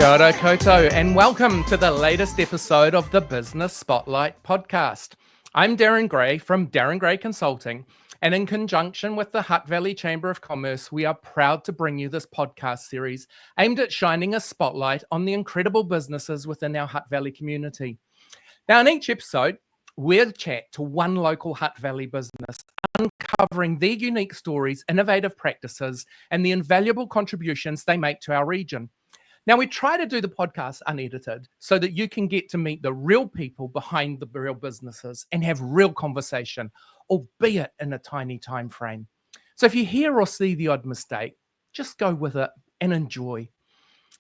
Kia ora koutou, and welcome to the latest episode of the Business Spotlight podcast. I'm Darryn Gray from Darryn Gray Consulting, and in conjunction with the Hutt Valley Chamber of Commerce, we are proud to bring you this podcast series aimed at shining a spotlight on the incredible businesses within our Hutt Valley community. Now, in each episode, we'll chat to one local Hutt Valley business, uncovering their unique stories, innovative practices, and the invaluable contributions they make to our region. Now, we try to do the podcast unedited so that you can get to meet the real people behind the real businesses and have real conversation, albeit in a tiny time frame. So if you hear or see the odd mistake, just go with it and enjoy.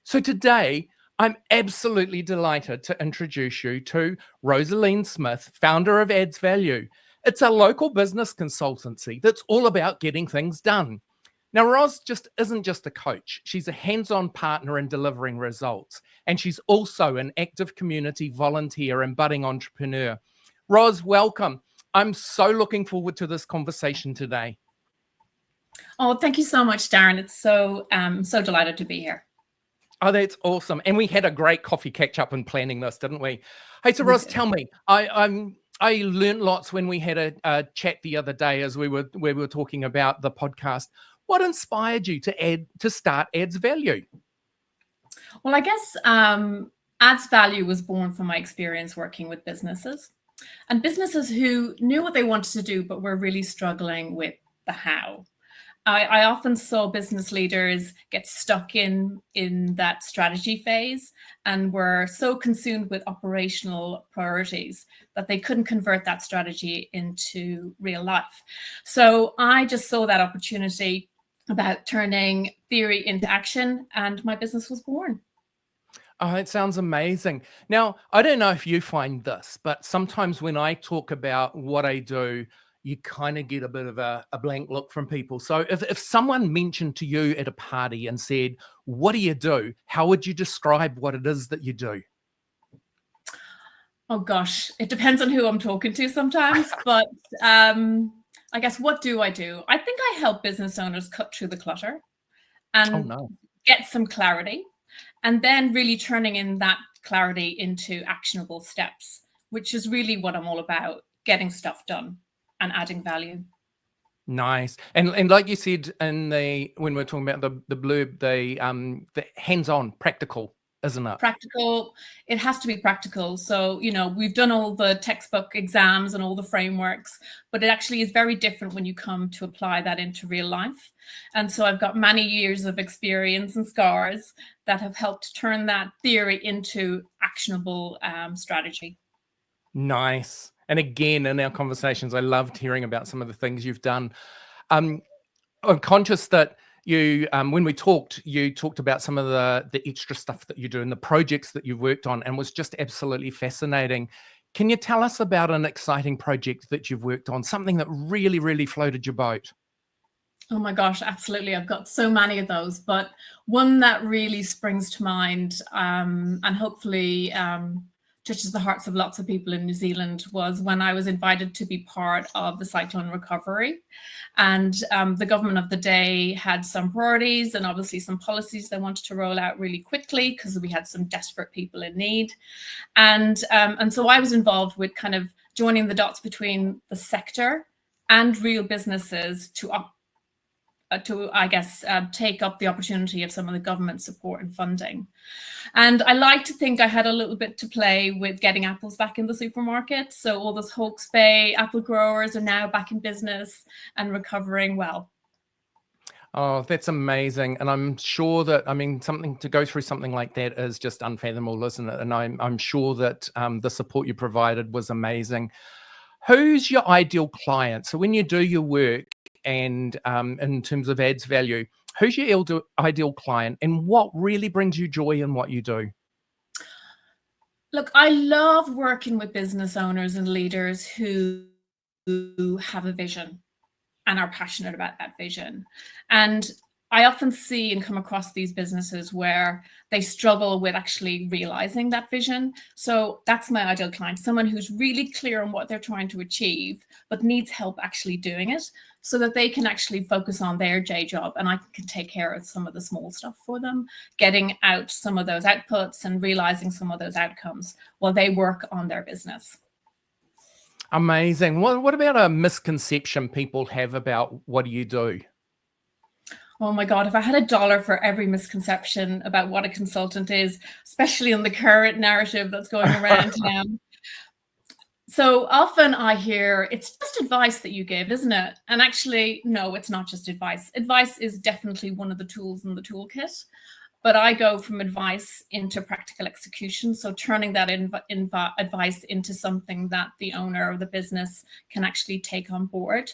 So today, I'm absolutely delighted to introduce you to Rosaleen Smith, founder of AddsValue. It's a local business consultancy that's all about getting things done. Now, Ros isn't just a coach. She's a hands-on partner in delivering results. And she's also an active community volunteer and budding entrepreneur. Ros, welcome. I'm so looking forward to this conversation today. Oh, thank you so much, Darryn. It's so delighted to be here. Oh, that's awesome. And we had a great coffee catch-up in planning this, didn't we? Hey, so Ros, tell me, I learned lots when we had a chat the other day as we were talking about the podcast. What inspired you to start AddsValue? Well, I guess AddsValue was born from my experience working with businesses and businesses who knew what they wanted to do, but were really struggling with the how. I often saw business leaders get stuck in that strategy phase and were so consumed with operational priorities that they couldn't convert that strategy into real life. So I just saw that opportunity about turning theory into action, and my business was born. Oh, it sounds amazing. Now, I don't know if you find this, but sometimes when I talk about what I do, you kind of get a bit of a blank look from people. So if someone mentioned to you at a party and said, what do you do? How would you describe what it is that you do? Oh gosh, it depends on who I'm talking to sometimes, but I guess what do? I think I help business owners cut through the clutter and get some clarity, and then really turning in that clarity into actionable steps, which is really what I'm all about, getting stuff done and adding value. Nice. And like you said when we're talking about the blurb, the hands-on, practical, isn't it? Practical. It has to be practical. So, we've done all the textbook exams and all the frameworks, but it actually is very different when you come to apply that into real life. And so I've got many years of experience and scars that have helped turn that theory into actionable strategy. Nice. And again, in our conversations, I loved hearing about some of the things you've done. I'm conscious that you, when we talked, you talked about some of the extra stuff that you do and the projects that you've worked on, and was just absolutely fascinating. Can you tell us about an exciting project that you've worked on, something that really, really floated your boat? Oh my gosh, absolutely. I've got so many of those, but one that really springs to mind and hopefully touches the hearts of lots of people in New Zealand was when I was invited to be part of the cyclone recovery. And the government of the day had some priorities and obviously some policies they wanted to roll out really quickly because we had some desperate people in need. And so I was involved with kind of joining the dots between the sector and real businesses to take up the opportunity of some of the government support and funding. And I like to think I had a little bit to play with getting apples back in the supermarket. So all those Hawke's Bay apple growers are now back in business and recovering well. Oh, that's amazing. And I'm sure that, something to go through something like that is just unfathomable, isn't it? And I'm sure that the support you provided was amazing. Who's your ideal client? So when you do your work, and in terms of AddsValue, who's your ideal client and what really brings you joy in what you do? Look, I love working with business owners and leaders who have a vision and are passionate about that vision. And I often see and come across these businesses where they struggle with actually realizing that vision. So that's my ideal client, someone who's really clear on what they're trying to achieve, but needs help actually doing it so that they can actually focus on their day job and I can take care of some of the small stuff for them, getting out some of those outputs and realizing some of those outcomes while they work on their business. Amazing. What about a misconception people have about what do you do? Oh my God, if I had $1 for every misconception about what a consultant is, especially in the current narrative that's going around town. So often I hear it's just advice that you give, isn't it? And actually, no, it's not just advice. Advice is definitely one of the tools in the toolkit, but I go from advice into practical execution. So turning that advice into something that the owner of the business can actually take on board.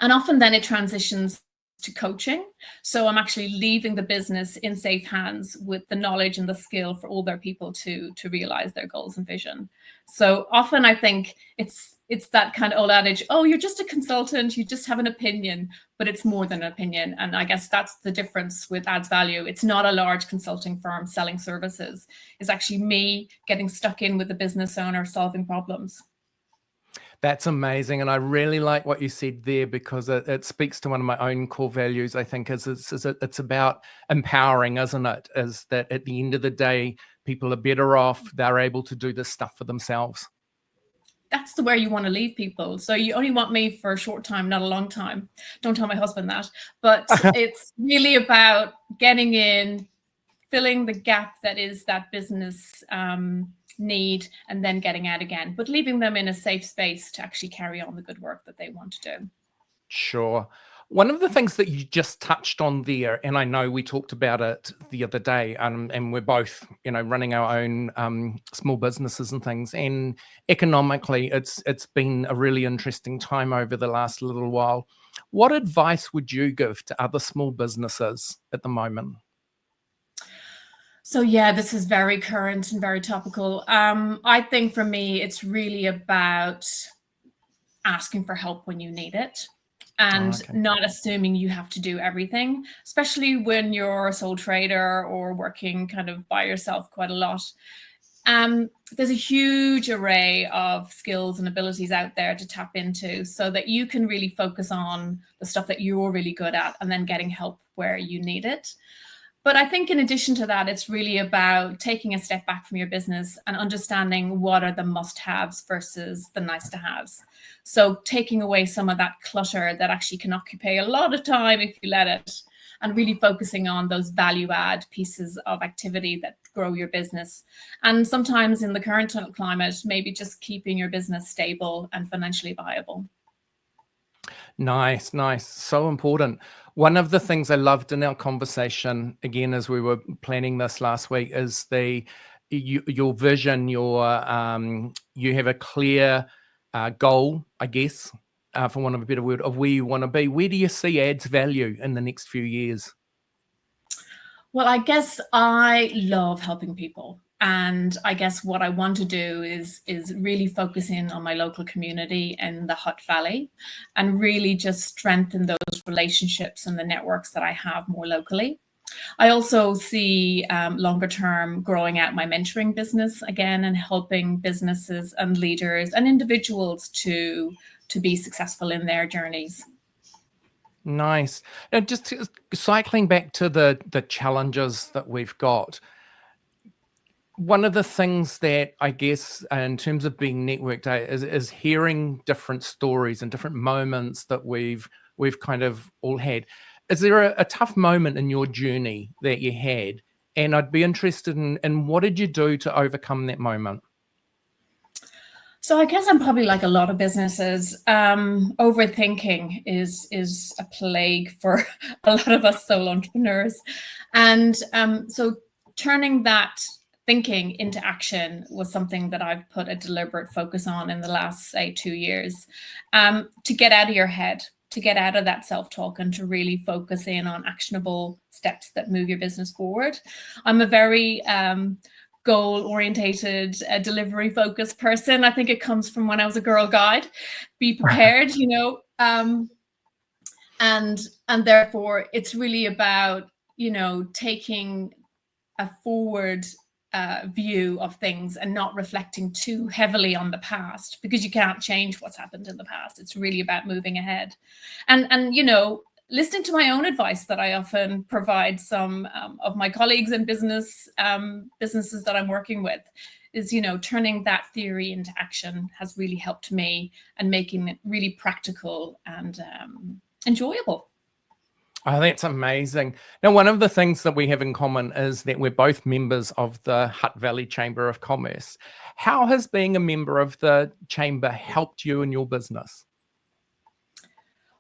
And often then it transitions to coaching. So I'm actually leaving the business in safe hands with the knowledge and the skill for all their people to realize their goals and vision. So often I think it's that kind of old adage, oh, you're just a consultant, you just have an opinion, but it's more than an opinion. And I guess that's the difference with AddsValue. It's not a large consulting firm selling services. It's actually me getting stuck in with the business owner, solving problems. That's amazing. And I really like what you said there because it speaks to one of my own core values, I think, it's about empowering, isn't it? Is that at the end of the day, people are better off, they're able to do this stuff for themselves. That's the way you want to leave people. So you only want me for a short time, not a long time. Don't tell my husband that. But it's really about getting in, filling the gap that is that business need, and then getting out again, but leaving them in a safe space to actually carry on the good work that they want to do. Sure. One of the things that you just touched on there, and I know we talked about it the other day, and we're both, running our own small businesses and things, and economically, it's been a really interesting time over the last little while. What advice would you give to other small businesses at the moment? So yeah, this is very current and very topical. I think for me, it's really about asking for help when you need it and not assuming you have to do everything, especially when you're a sole trader or working kind of by yourself quite a lot. There's a huge array of skills and abilities out there to tap into so that you can really focus on the stuff that you're really good at and then getting help where you need it. But I think in addition to that, it's really about taking a step back from your business and understanding what are the must-haves versus the nice-to-haves. So taking away some of that clutter that actually can occupy a lot of time if you let it, and really focusing on those value-add pieces of activity that grow your business. And sometimes in the current climate, maybe just keeping your business stable and financially viable. Nice. So important. One of the things I loved in our conversation, again, as we were planning this last week, is your vision, you have a clear goal, I guess, for want of a better word, of where you want to be. Where do you see AddsValue in the next few years? Well, I guess I love helping people. And I guess what I want to do is really focus in on my local community in the Hutt Valley and really just strengthen those relationships and the networks that I have more locally. I also see longer term growing out my mentoring business again and helping businesses and leaders and individuals to be successful in their journeys. Nice. And just cycling back to the challenges that we've got. One of the things that I guess in terms of being networked is hearing different stories and different moments that we've kind of all had. Is there a tough moment in your journey that you had? And I'd be interested in what did you do to overcome that moment? So I guess I'm probably like a lot of businesses. Overthinking is a plague for a lot of us solo entrepreneurs. And so turning that thinking into action was something that I've put a deliberate focus on in the last, say, 2 years, to get out of your head, to get out of that self-talk and to really focus in on actionable steps that move your business forward. I'm a very goal-orientated, delivery-focused person. I think it comes from when I was a Girl Guide. Be prepared, and therefore it's really about, taking a forward view of things and not reflecting too heavily on the past, because you can't change what's happened in the past. It's really about moving ahead, and listening to my own advice that I often provide some of my colleagues in businesses that I'm working with, is, turning that theory into action has really helped me, and making it really practical and enjoyable. Oh, that's amazing. Now, one of the things that we have in common is that we're both members of the Hutt Valley Chamber of Commerce. How has being a member of the chamber helped you in your business?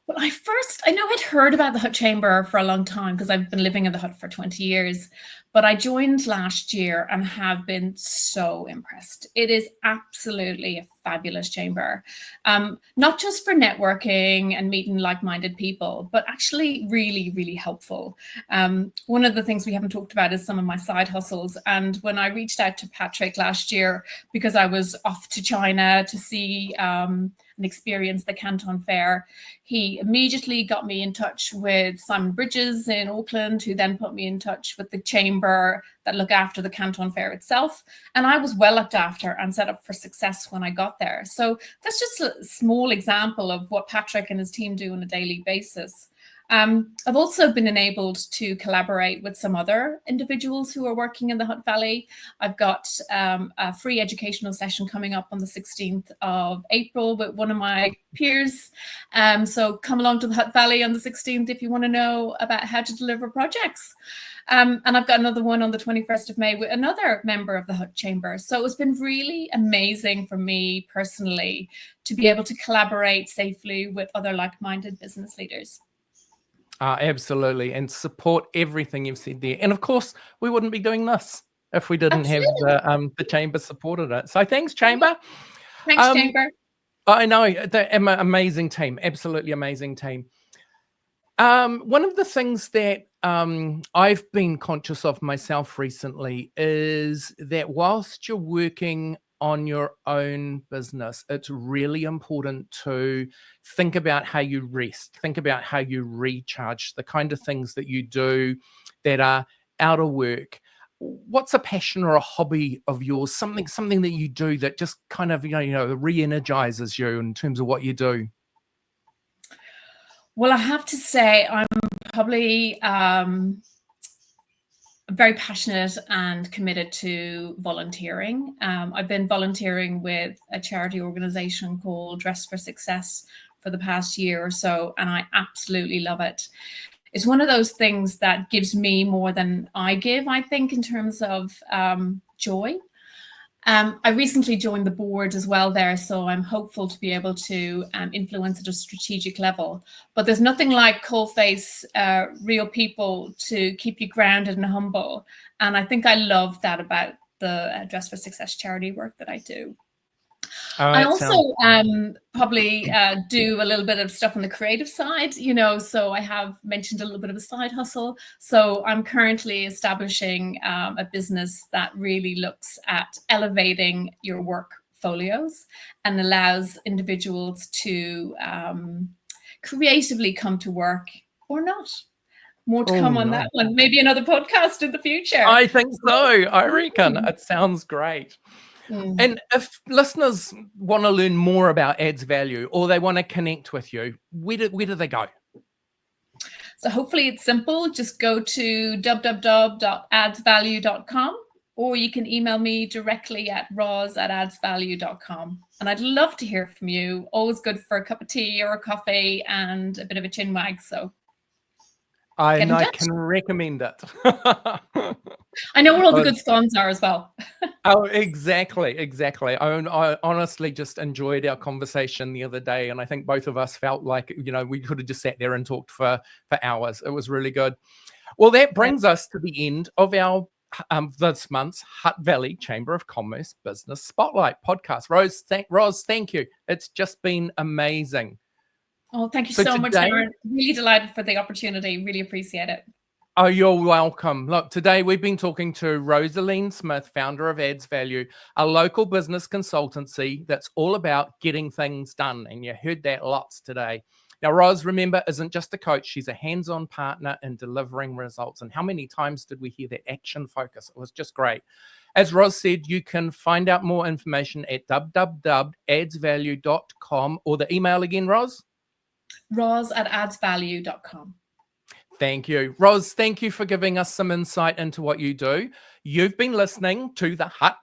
Well, I know I'd heard about the Hutt Chamber for a long time, because I've been living in the Hutt for 20 years, but I joined last year and have been so impressed. It is absolutely a fabulous chamber, not just for networking and meeting like-minded people, but actually really, really helpful. One of the things we haven't talked about is some of my side hustles. And when I reached out to Patrick last year, because I was off to China to see and experience the Canton Fair, he immediately got me in touch with Simon Bridges in Auckland, who then put me in touch with the chamber that look after the Canton Fair itself. And I was well looked after and set up for success when I got there. So that's just a small example of what Patrick and his team do on a daily basis. I've also been enabled to collaborate with some other individuals who are working in the Hutt Valley. I've got a free educational session coming up on the 16th of April with one of my peers. So come along to the Hutt Valley on the 16th if you want to know about how to deliver projects. And I've got another one on the 21st of May with another member of the Hutt Chamber. So it's been really amazing for me personally to be able to collaborate safely with other like-minded business leaders. Absolutely, and support everything you've said there. And of course, we wouldn't be doing this if we didn't have the chamber supported it. So thanks, chamber. Thanks, chamber. I know, they're an amazing team, absolutely amazing team. One of the things that I've been conscious of myself recently is that whilst you're working on your own business, it's really important to think about how you rest, think about how you recharge, the kind of things that you do that are out of work. What's a passion or a hobby of yours? Something that you do that just kind of re-energizes you in terms of what you do? Well, I have to say I'm probably very passionate and committed to volunteering. I've been volunteering with a charity organization called Dress for Success for the past year or so, and I absolutely love it. It's one of those things that gives me more than I give, I think, in terms of joy. I recently joined the board as well there, so I'm hopeful to be able to influence at a strategic level. But there's nothing like coalface, real people to keep you grounded and humble. And I think I love that about the Dress for Success charity work that I do. I also probably do a little bit of stuff on the creative side, so I have mentioned a little bit of a side hustle. So I'm currently establishing a business that really looks at elevating your workfolios and allows individuals to creatively come to work or not. More to come on that one. Maybe another podcast in the future. I think so. I reckon. It sounds great. And if listeners want to learn more about AddsValue or they want to connect with you, where do they go? So hopefully it's simple. Just go to www.addsvalue.com, or you can email me directly at ros@addsvalue.com. And I'd love to hear from you. Always good for a cup of tea or a coffee and a bit of a chin wag. So I can recommend it. I know where all the good scones are as well. Oh, exactly. I honestly just enjoyed our conversation the other day, and I think both of us felt like we could have just sat there and talked for hours. It was really good. Well, that brings us to the end of our this month's Hutt Valley Chamber of Commerce Business Spotlight podcast. Ros, thank you. It's just been amazing. Oh, thank you so much, Darryn. Really delighted for the opportunity. Really appreciate it. Oh, you're welcome. Look, today we've been talking to Rosaleen Smith, founder of AddsValue, a local business consultancy that's all about getting things done. And you heard that lots today. Now, Ros, remember, isn't just a coach. She's a hands-on partner in delivering results. And how many times did we hear that action focus? It was just great. As Ros said, you can find out more information at www.addsvalue.com, or the email again, Ros? ros@addsvalue.com. Thank you. Ros, thank you for giving us some insight into what you do. You've been listening to the Hutt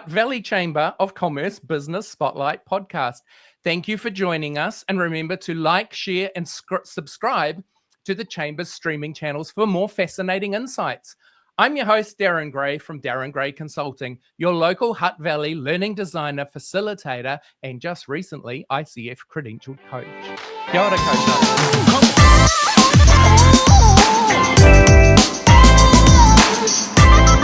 Valley Chamber of Commerce Business Spotlight podcast. Thank you for joining us. And remember to like, share, and subscribe to the Chamber's streaming channels for more fascinating insights. I'm your host, Darryn Gray from Darryn Gray Consulting, your local Hutt Valley learning designer, facilitator, and just recently ICF credentialed coach. Kia ora, coach.